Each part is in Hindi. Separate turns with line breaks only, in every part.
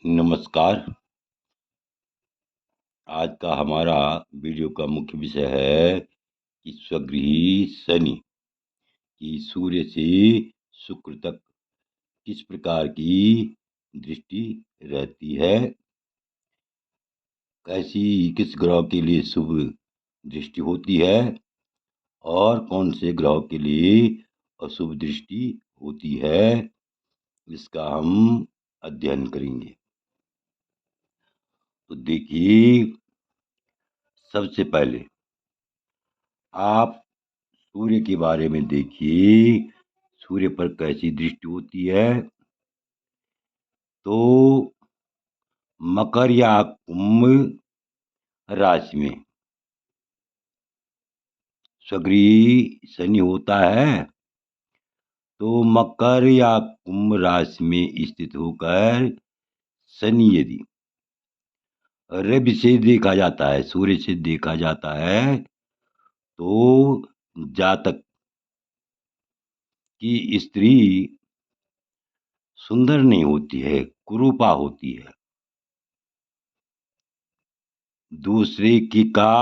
नमस्कार। आज का हमारा वीडियो का मुख्य विषय है कि स्वगृही शनि की सूर्य से शुक्र तक किस प्रकार की दृष्टि रहती है, कैसी किस ग्रह के लिए शुभ दृष्टि होती है और कौन से ग्रह के लिए अशुभ दृष्टि होती है, इसका हम अध्ययन करेंगे। तो देखिए, सबसे पहले आप सूर्य के बारे में देखिए, सूर्य पर कैसी दृष्टि होती है। तो मकर या कुंभ राशि में स्वगृही शनि होता है। तो मकर या कुंभ राशि में स्थित होकर शनि यदि रवि से देखा जाता है, सूर्य से देखा जाता है, तो जातक की स्त्री सुंदर नहीं होती है, कुरूपा होती है। दूसरे की का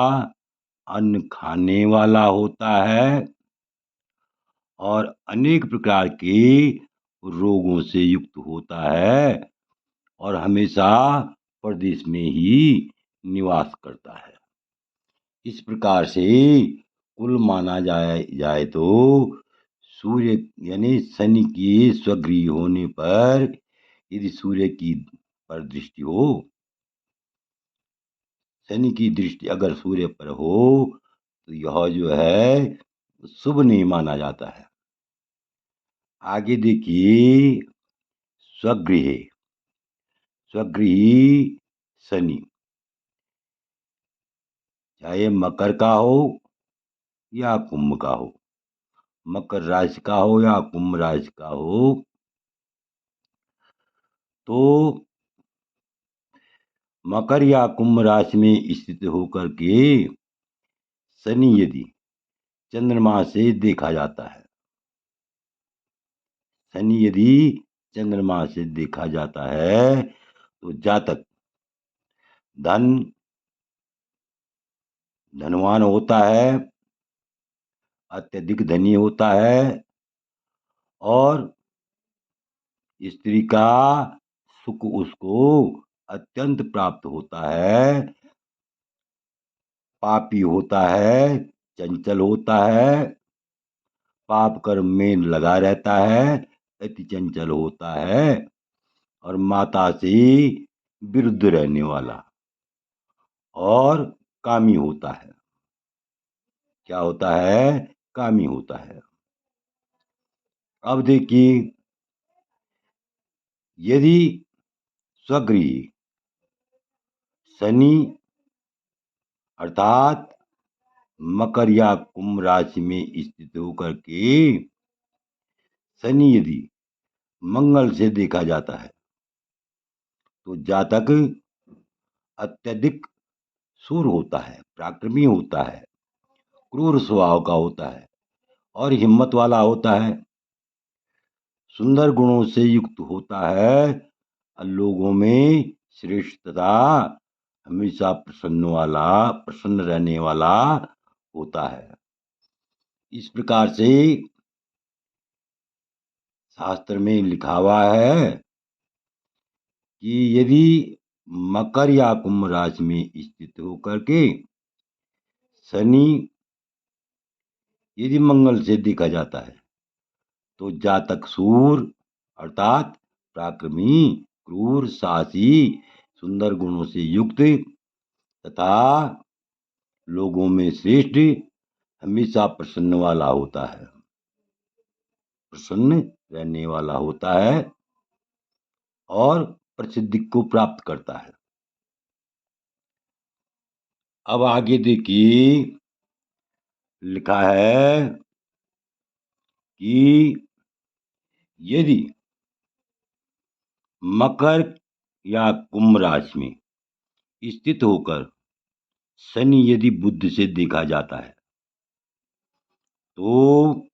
अन्न खाने वाला होता है और अनेक प्रकार के रोगों से युक्त होता है और हमेशा प्रदेश में ही निवास करता है। इस प्रकार से कुल माना जाए तो सूर्य यानी शनि की स्वगृही होने पर यदि सूर्य की पर दृष्टि हो, शनि की दृष्टि अगर सूर्य पर हो, तो यह जो है शुभ नहीं माना जाता है। आगे देखिए, स्वगृह स्वगृही शनि चाहे मकर का हो या कुंभ का हो, मकर राशि का हो या कुंभ राशि का हो, तो मकर या कुंभ राशि में स्थित होकर के शनि यदि चंद्रमा से देखा जाता है, शनि यदि चंद्रमा से देखा जाता है, तो जातक धनवान होता है, अत्यधिक धनी होता है और स्त्री का सुख उसको अत्यंत प्राप्त होता है। पापी होता है, चंचल होता है, पाप कर्म में लगा रहता है, अति चंचल होता है और माता से विरुद्ध रहने वाला और कामी होता है। क्या होता है? कामी होता है। अब देखिए, यदि स्वगृही शनि अर्थात मकर या कुंभ राशि में स्थित होकर के शनि यदि मंगल से देखा जाता है, तो जातक अत्यधिक शूर होता है, पराक्रमी होता है, क्रूर स्वभाव का होता है और हिम्मत वाला होता है, सुंदर गुणों से युक्त होता है और लोगों में श्रेष्ठ तथा हमेशा प्रसन्न रहने वाला होता है। इस प्रकार से शास्त्र में लिखा हुआ है कि यदि मकर या कुंभ राशि में स्थित होकर के शनि यदि मंगल से देखा जाता है, तो जातक सूर अर्थात पराक्रमी, क्रूर, साहसी, सुंदर गुणों से युक्त तथा लोगों में श्रेष्ठ, हमेशा प्रसन्न वाला होता है, प्रसन्न रहने वाला होता है और प्रसिद्धि को प्राप्त करता है। अब आगे देखिए, लिखा है कि यदि मकर या कुंभ राशि में स्थित होकर शनि यदि बुध से देखा जाता है, तो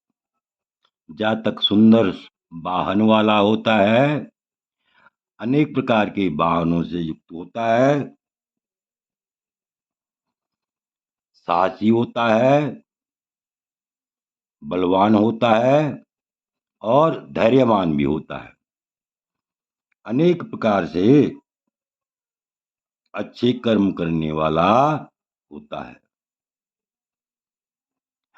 जातक सुंदर वाहन वाला होता है, अनेक प्रकार के वाहनों से युक्त होता है, साहसी होता है, बलवान होता है और धैर्यवान भी होता है। अनेक प्रकार से अच्छे कर्म करने वाला होता है।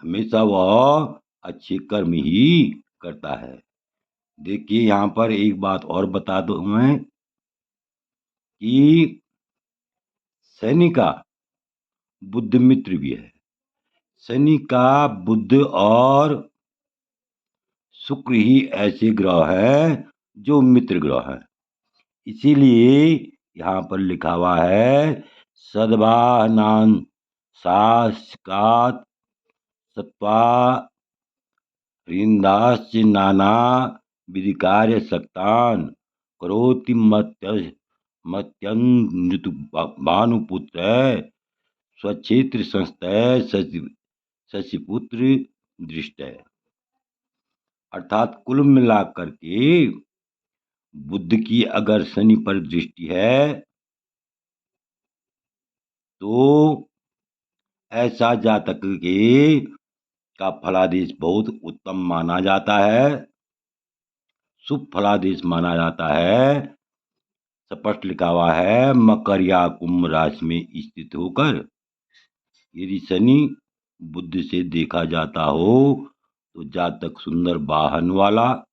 हमेशा वह अच्छे कर्म ही करता है। देखिए यहाँ पर एक बात और बता दूं मैं कि शनि का बुद्ध मित्र भी है। शनि का बुद्ध और शुक्र ही ऐसे ग्रह है जो मित्र ग्रह है। इसीलिए यहाँ पर लिखा हुआ है सद्वाहनान शासकात सत्वा ह्रीन्दाश्च नाना विधिकार्य सक्तान करोति मत्यन्नृतु भानुपुत्र स्वक्षेत्र संस्थय शशिपुत्र दृष्ट। अर्थात कुल मिलाकर के बुद्ध की अगर शनि पर दृष्टि है तो ऐसा जातक के का फलादेश बहुत उत्तम माना जाता है, शुभ फलादेश माना जाता है। स्पष्ट लिखा हुआ है मकर या कुंभ राशि में स्थित होकर यदि शनि बुद्ध से देखा जाता हो तो जातक सुंदर वाहन वाला,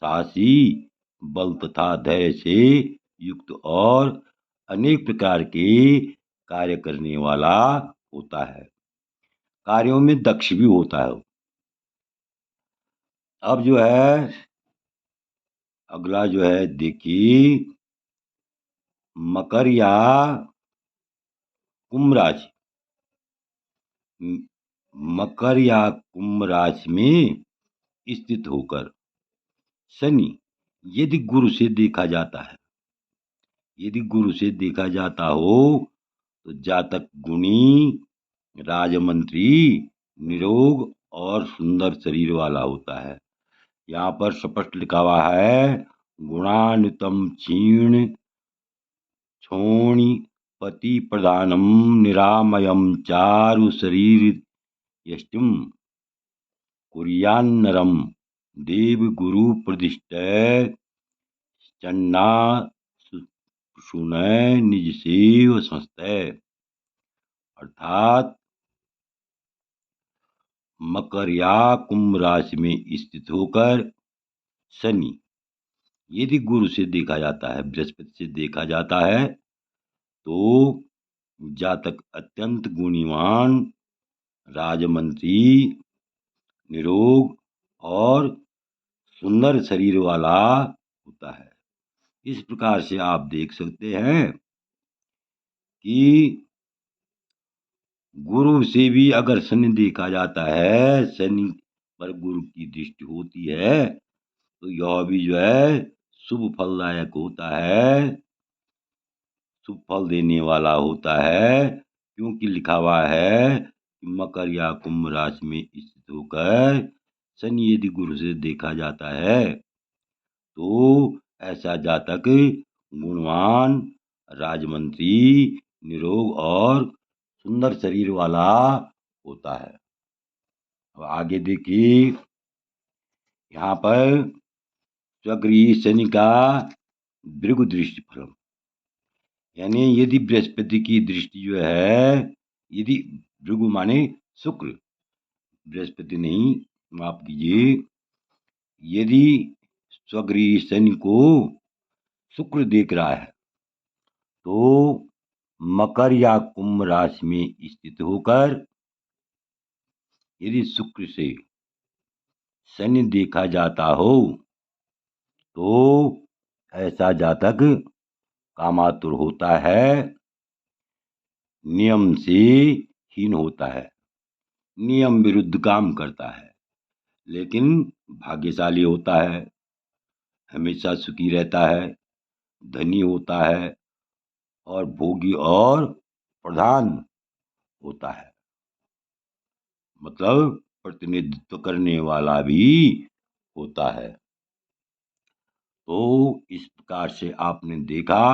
साहसी, बल तथा धैर्य से युक्त और अनेक प्रकार के कार्य करने वाला होता है। कार्यों में दक्ष भी होता है। अब जो है अगला जो है देखिए मकर या कुंभ राशि, मकर या कुंभ राशि में स्थित होकर शनि यदि गुरु से देखा जाता है, यदि गुरु से देखा जाता हो तो जातक गुणी, राजमंत्री, निरोग और सुंदर शरीर वाला होता है। यहाँ पर स्पष्ट लिखा हुआ है गुणान्वितम क्षीण क्षोणी पति प्रधानम निरामयम चारु शरीर यष्टिम कुर्यान्नरम देव गुरु प्रतिष्ठ चन्ना सुनय निज सेव संस्थय। अर्थात मकर या कुंभ राशि में स्थित होकर शनि यदि गुरु से देखा जाता है, बृहस्पति से देखा जाता है तो जातक अत्यंत गुणीवान, राजमंत्री, निरोग और सुंदर शरीर वाला होता है। इस प्रकार से आप देख सकते हैं कि गुरु से भी अगर शनि देखा जाता है, शनि पर गुरु की दृष्टि होती है तो यह भी जो है शुभ फलदायक होता है, शुभ फल देने वाला होता है। क्योंकि लिखा हुआ है कि मकर या कुंभ राशि में स्थित होकर शनि यदि गुरु से देखा जाता है तो ऐसा जातक गुणवान, राजमंत्री, निरोग और सुंदर शरीर वाला होता है। अब आगे देखिए यहाँ पर स्वगृही शनि का भृगु दृष्टि फल, यानी यदि बृहस्पति की दृष्टि जो है, यदि भृगु माने शुक्र, बृहस्पति नहीं, माफ कीजिए, यदि स्वगृही शनि को शुक्र देख रहा है तो मकर या कुंभ राशि में स्थित होकर यदि शुक्र से शनि देखा जाता हो तो ऐसा जातक कामातुर होता है, नियम से हीन होता है, नियम विरुद्ध काम करता है, लेकिन भाग्यशाली होता है, हमेशा सुखी रहता है, धनी होता है और भोगी और प्रधान होता है। मतलब प्रतिनिधित्व करने वाला भी होता है। तो इस प्रकार से आपने देखा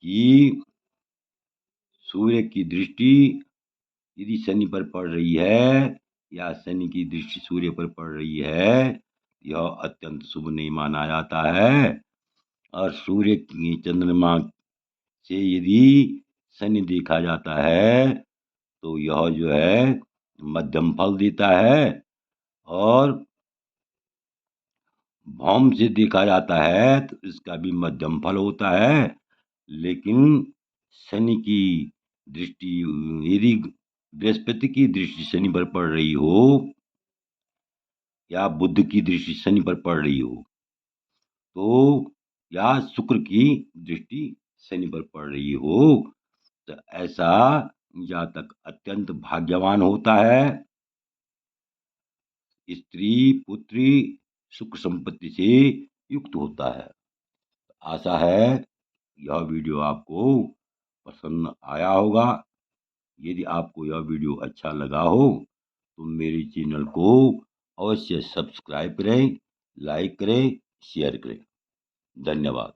कि सूर्य की दृष्टि यदि शनि पर पड़ रही है या शनि की दृष्टि सूर्य पर पड़ रही है, यह अत्यंत शुभ नहीं माना जाता है। और सूर्य की चंद्रमा से यदि शनि देखा जाता है तो यह जो है मध्यम फल देता है, और भौम से देखा जाता है तो इसका भी मध्यम फल होता है। लेकिन शनि की दृष्टि यदि बृहस्पति की दृष्टि शनि पर पड़ रही हो या बुध की दृष्टि शनि पर पड़ रही हो, तो या शुक्र की दृष्टि शनि पर पड़ रही हो, तो ऐसा जातक अत्यंत भाग्यवान होता है। स्त्री पुत्री सुख संपत्ति से युक्त होता है। आशा है यह वीडियो आपको पसंद आया होगा। यदि आपको यह वीडियो अच्छा लगा हो तो मेरे चैनल को अवश्य सब्सक्राइब करें, लाइक करें, शेयर करें। धन्यवाद।